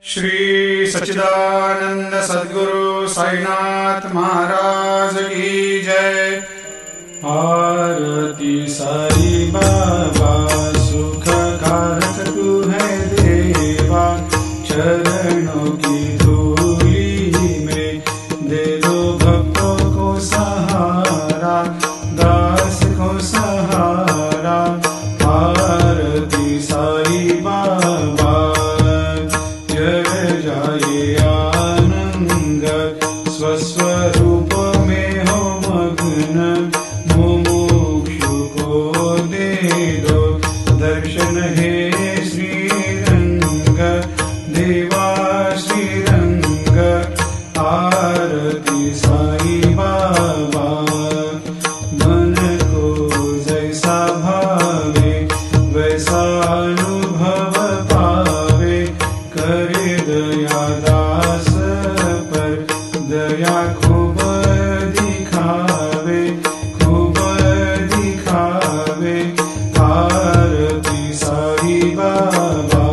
श्री सच्चिदानंद सद्गुरु साईनाथ महाराज की जय। आरती साई बाबा सुख कारक तू है देवा, चरणों की धूली में दे दो भक्तों को सहारा, दास को सहारा। आरती साई बाबा जय जाए आनंद, स्वस्वरूप में हो मग्न, मुमुक्षु को दे दो दर्शन हे श्रीरंग, देवा श्रीरंग। आरती साई बाबा मन को जैसा भावे वैसा अनुभव पावे, करे दया दास पर दया खूब दिखावे, खूब दिखावे। आरती साई बाबा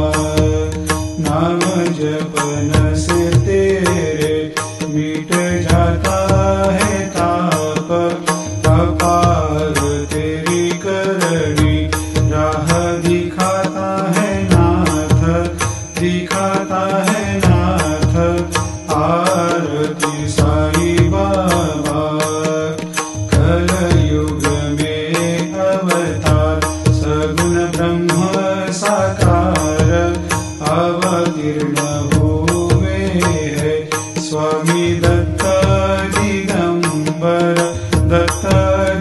नाम जपन से तेरे मिट जाता है ताप, अपार तेरी करनी राह दिखाता है नाथ, दिखाता है नाथ। आरती साई बाबा कलयुग में अवतार, सगुण ब्रह्म साकार अवतीर्ण हुए है स्वामी दत्त दिगंबर, दत्त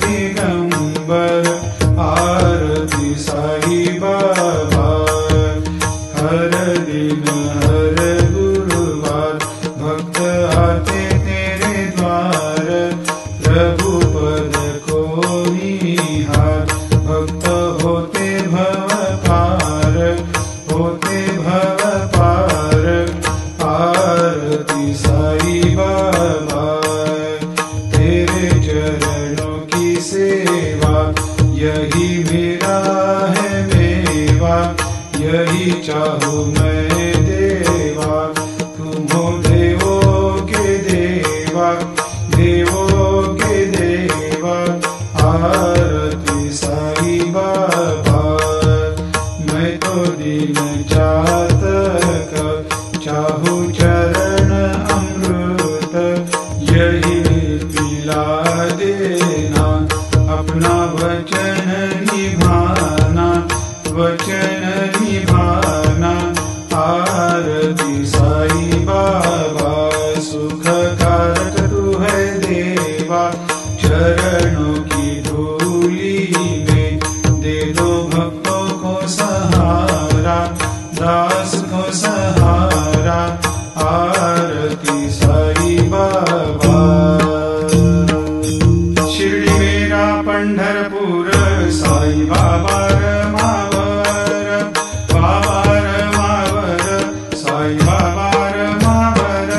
दिगंबर। आरती साई बाबा हर दिन हर गुरुवार भक्त आते तेरे द्वार, प्रभु पद को निहार, भक्त होते भव पार, होते भव पार। आरती साई बाबा तेरे चरणों की सेवा, यही मेरा है मेवा, यही चाहूँ मैं देवा। तुम हो देवों के देवा, देवों के देवा। आरती साई बाबा मैं तो दीन चातक, चाहूँ चरण अमृत, यही पिला देना, अपना वचन निभाना, वचन निभाना। आरती साई बाबा सुख कारक तू है देवा, चरणों की धूली में दे दो भक्तों को सहारा, दास को सहारा। आरती साई बाबा शिर्डी मेरा पंढरपूर, साई बाबा रमावर, बाबा रमावर, साई बाबा रमावर।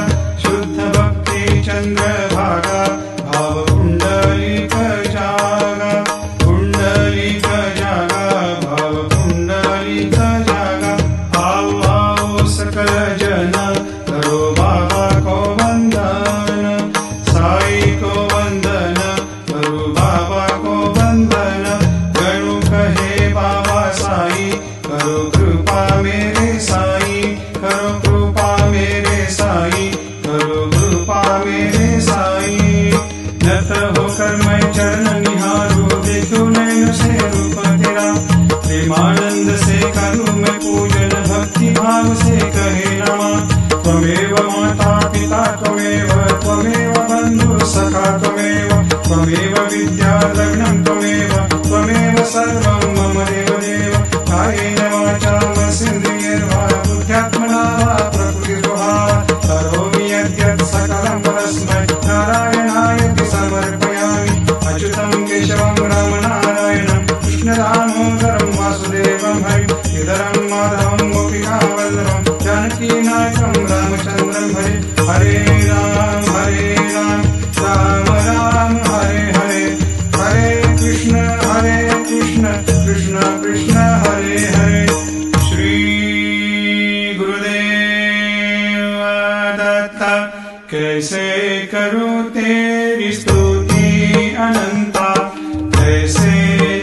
शुद्ध भक्ति चंद्रभागा, भाव पुंडलिक जागा, पुंडलिक जागा, भाव पुंडलिक जागा। आओ आओ सकल जन करो बाबा को वंदन, साई को वंदन, करो बाबा को वंदन। गणु कहे बाबा साई, करो कृपा मेरे साई, करो कृपा मेरे साई, करो कृपा मेरे साई। नत होकर मैं चरण निहारूं, देखूं नैन से रूप तेरा, प्रेमानंद से करूं मैं पूजन, भक्ति भाव से कहे नमः। त्वमेव माता पिता त्वमेव, त्वमेव बंधु सखा त्वमेव, त्वमेव विद्या लग्नं त्वमेव, त्वमेव सर्वं मम देवदेव। कायेन वाचा मनसेन्द्रियैर्वा बुद्ध्यात्मना वा प्रकृतिस्वभावात् करोमि यद्यत् सकलं परस्मै नारायणायति समर्पयामि। अच्युतं केशवं रामनारायणं कृष्णदामोदरं वासुदेवं हरिं, श्रीधरं माधवं गोपिकावल्लभं जानकीनायकं रामचन्द्रं हरे। हरे राम राम राम हरे हरे, हरे कृष्ण कृष्ण कृष्ण हरे हरे। श्री गुरुदेव कैसे करूं तेरी स्तुति अनंता, कैसे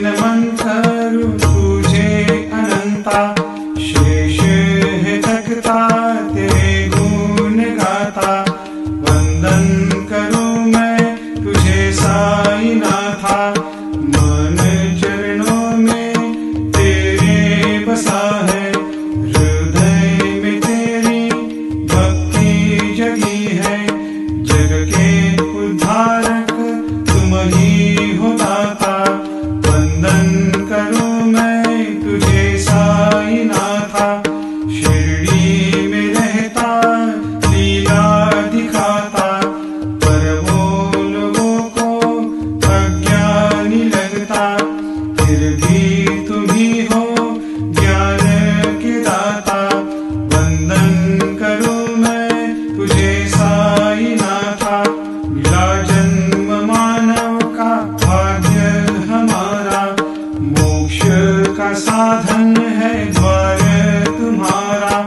नमन करूं तुझे अनंता। शेष है तकता तेरे गुण गाता, वंदन करूं मैं तुझे साई नाथा। मन चरणों में तेरे बसा है, हृदय में तेरी भक्ति जगी है। जग के उद्धारक तुम ही हो दाता, वंदन करूं मैं तुझे साई नाथा। शिरडी में रहता लीला दिखाता, पर वो लोगों को अज्ञानी लगता। फिर भी तुम ही हो ज्ञान के दाता, वंदन करूं मैं तुझे साई नाथा। मिला जन्म मानव का भाग्य हमारा, मोक्ष का साधन है द्वार तुम्हारा।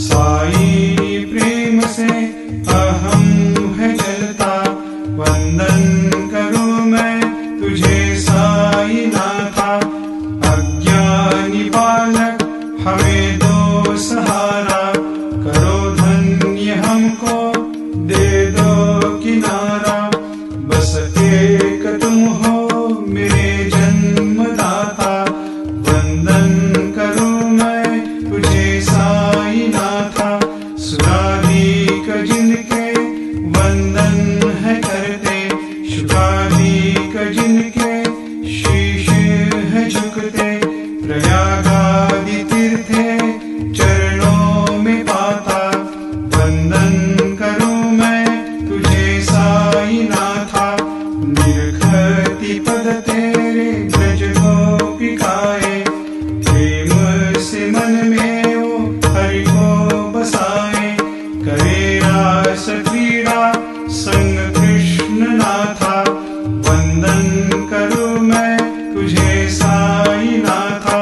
साई प्रेम से अहम है जलता, वंदन करूं मैं तुझे साई नाथा। अज्ञानी बालक हमें दो सहारा, करो धन्य हमको दे दो किनारा। बस एक तुम हो मेरे जन्मदाता, वंदन करूं मैं तुझे साई नाथा। सुराधिक जिनके वंदन है करते, शुकाधिक जिनके शीश है झुकते। प्रयागादि तीर्थे चरणों में पाता, वंदन करूं मैं तुझे साई नाथा। निरखती पद तेरे ब्रज गोपिकाए, प्रेम से मन में वो हरि को बसाए। करे रास क्रीड़ा संग कृष्ण नाथा, वंदन करूं मैं तुझे साई नाथा।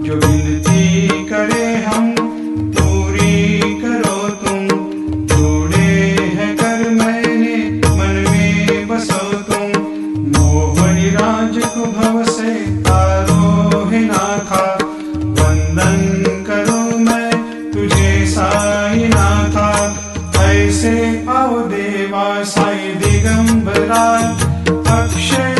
जो विनती करे हम पूरी करो तुम, जोड़े हैं कर मैंने मन में बसो तुम। मोहनी राज को भव से तारो है नाथा, वंदन करूं मैं तुझे साई नाथा। ऐसे आओ देवा साई दिगंबरा, अक्षय